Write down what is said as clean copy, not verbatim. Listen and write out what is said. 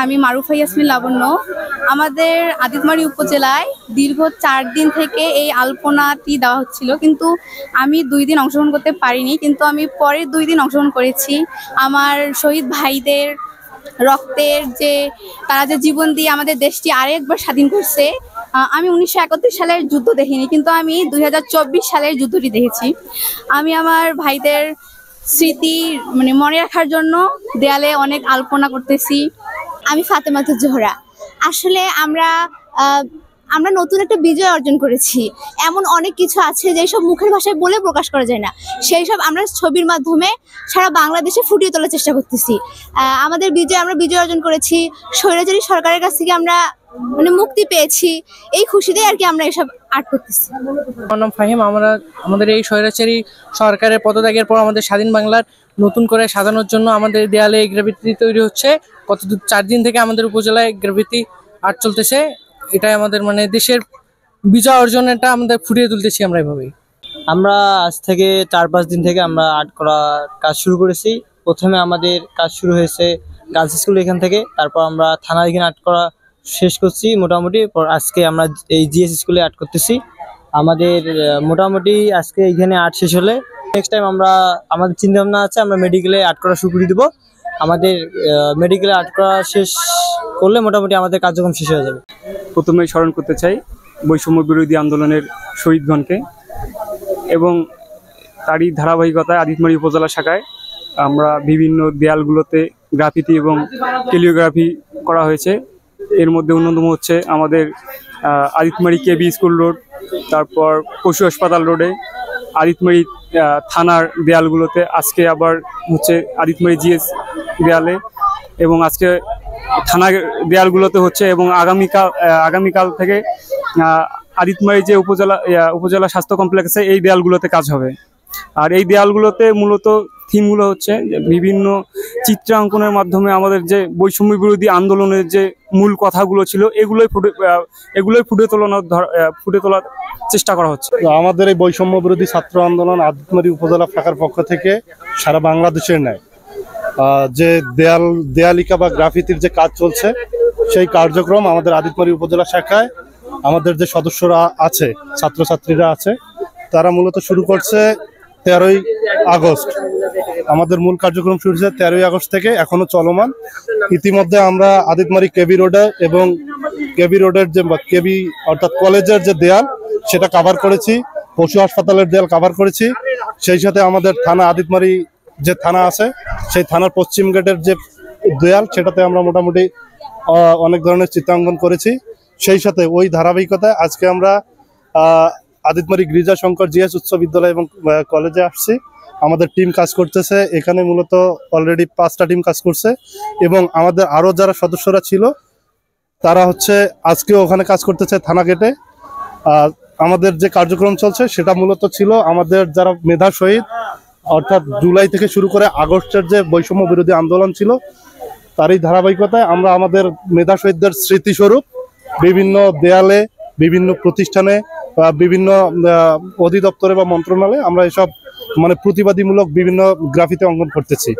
আমি মারুফা ইয়াসমিন লাবণ্য। আমাদের আদিতমারি উপজেলায় দীর্ঘ 4 দিন থেকে এই আলপনাটি দেওয়া হচ্ছিল, কিন্তু আমি 2 দিন অংশগ্রহণ করতে পারিনি, কিন্তু আমি পরের 2 দিন অংশগ্রহণ করেছি। আমার শহীদ ভাইদের রক্তের তারা যে জীবন দিয়ে আমাদের দেশটি আরেকবার স্বাধীন করছে। আমি 1971 সালের যুদ্ধ দেখিনি, কিন্তু আমি 2024 সালের যুদ্ধটি দেখেছি। আমি আমার ভাইদের স্মৃতি মনে রাখার জন্য দেয়ালে অনেক আলপনা করতেছি। আমি ফাতেমাতুজ জোহরা। আসলে আমরা নতুন একটা বিজয় অর্জন করেছি। এমন অনেক কিছু আছে যেসব মুখের ভাষায় বলে প্রকাশ করা যায় না, সেই সব আমরা ছবির মাধ্যমে সারা বাংলাদেশে ফুটিয়ে তোলার চেষ্টা করতেছি। আমরা বিজয় অর্জন করেছি, স্বৈরাচারী সরকারের কাছ থেকে আমরা মুক্তি পেয়েছি। এই খুশিতেই আর কি আমরা এসব আর্ট করতেছি। আমার নাম ফাহিম। আমাদের এই স্বৈরাচারী সরকারের পদত্যাগের পর আমাদের স্বাধীন বাংলার নতুন করে সাজানোর জন্য আমাদের দেয়ালে গ্রাফিতি তৈরি হচ্ছে। 4 দিন থেকে আমাদের উপজেলায় গ্রাফিতি আর্ট চলতেছে। এটাই আমাদের দেশের বিজয় অর্জনটা আমাদের ফুটিয়ে তুলতেছি আমরা এভাবেই। আমরা আজ থেকে 4-5 দিন থেকে আমরা আর্ট করার কাজ শুরু করেছি। প্রথমে আমাদের কাজ শুরু হয়েছে গার্লস স্কুল এখান থেকে, তারপর আমরা থানার এখানে আর্ট করা শেষ করছি মোটামুটি। আজকে আমরা এই জিএস স্কুলে আর্ট করতেছি। আমাদের মোটামুটি আজকে এখানে আর্ট শেষ হলে নেক্সট টাইম আমাদের চিন্তা ভাবনা আছে আমরা মেডিকেলে আর্ট করা শুরু করে দেবো। আমাদের মেডিকেলে আর্ট করা শেষ করলে মোটামুটি আমাদের কার্যক্রম শেষ হয়ে যাবে। প্রথমে স্মরণ করতে চাই বৈষম্য বিরোধী আন্দোলনের শহীদগণকে, এবং তারই ধারাবাহিকতায় আদিতমারি উপজেলা শাখায় আমরা বিভিন্ন দেয়ালগুলোতে গ্রাফিতি এবং ক্যালিওগ্রাফি করা হয়েছে। এর মধ্যে অন্যতম হচ্ছে আমাদের আদিতমারি কেবি স্কুল রোড, তারপর পশু হাসপাতাল রোডে, আদিতমারি থানার দেয়ালগুলোতে, আজকে আবার হচ্ছে আদিতমারি জিএস দেয়ালে, এবং আজকে থানা দেয়ালগুলোতে হচ্ছে, এবং আগামীকাল থেকে আদিতমারি যে উপজেলা স্বাস্থ্য কমপ্লেক্সে এই দেয়ালগুলোতে কাজ হবে। আর এই দেয়ালগুলোতে মূলত থিমগুলো হচ্ছে বিভিন্ন চিত্রাঙ্কনের মাধ্যমে আমাদের যে বৈষম্য বিরোধী আন্দোলনের যে মূল কথাগুলো ছিল এগুলোই ফুটে তোলার চেষ্টা করা হচ্ছে। আমাদের এই বৈষম্য বিরোধী ছাত্র আন্দোলন আদিতমারি উপজেলা শাখার পক্ষ থেকে সারা বাংলাদেশের ন্যায় যে দেয়ালিকা বা গ্রাফিতির যে কাজ চলছে, সেই কার্যক্রম আমাদের আদিতমারি উপজেলা শাখায় আমাদের যে সদস্যরা আছে, ছাত্রছাত্রীরা আছে, তারা মূলত শুরু করছে 13ই আগস্ট। আমাদের মূল কার্যক্রম শুরু হয়েছে 13ই আগস্ট থেকে, এখনো চলমান। ইতিমধ্যে আমরা আদিতমারি কেবি রোডে এবং কেবি রোডের যে কেবি অর্থাৎ কলেজের যে দেয়াল সেটা কাভার করেছি, পশু হাসপাতালের দেয়াল কাভার করেছি। সেই সাথে আমাদের থানা আদিতমারি যে থানা আছে, সেই থানার পশ্চিম গেটের যে দেয়াল সেটাতে আমরা মোটামুটি অনেক ধরনের চিত্রাঙ্কন করেছি। সেই সাথে ওই ধারাবাহিকতায় আজকে আমরা আদিতমারি গিরিজা শঙ্কর জিএস উচ্চ বিদ্যালয় এবং কলেজে আসছি। আমাদের টিম কাজ করতেছে এখানে, মূলত অলরেডি 5টা টিম কাজ করছে, এবং আমাদের আরও যারা সদস্যরা ছিল তারা হচ্ছে আজকেও ওখানে কাজ করতেছে থানা গেটে। আমাদের যে কার্যক্রম চলছে সেটা মূলত ছিল আমাদের যারা মেধা শহীদ, অর্থাৎ জুলাই থেকে শুরু করে আগস্টের যে বৈষম্য বিরোধী আন্দোলন ছিল, তারই ধারাবাহিকতায় আমরা আমাদের মেধা শহীদদের স্মৃতিস্বরূপ বিভিন্ন দেয়ালে, বিভিন্ন প্রতিষ্ঠানে, বিভিন্ন অধিদপ্তরে বা মন্ত্রণালয়ে আমরা এসব প্রতিবাদীমূলক বিভিন্ন গ্রাফিতি অঙ্কন করতেছি।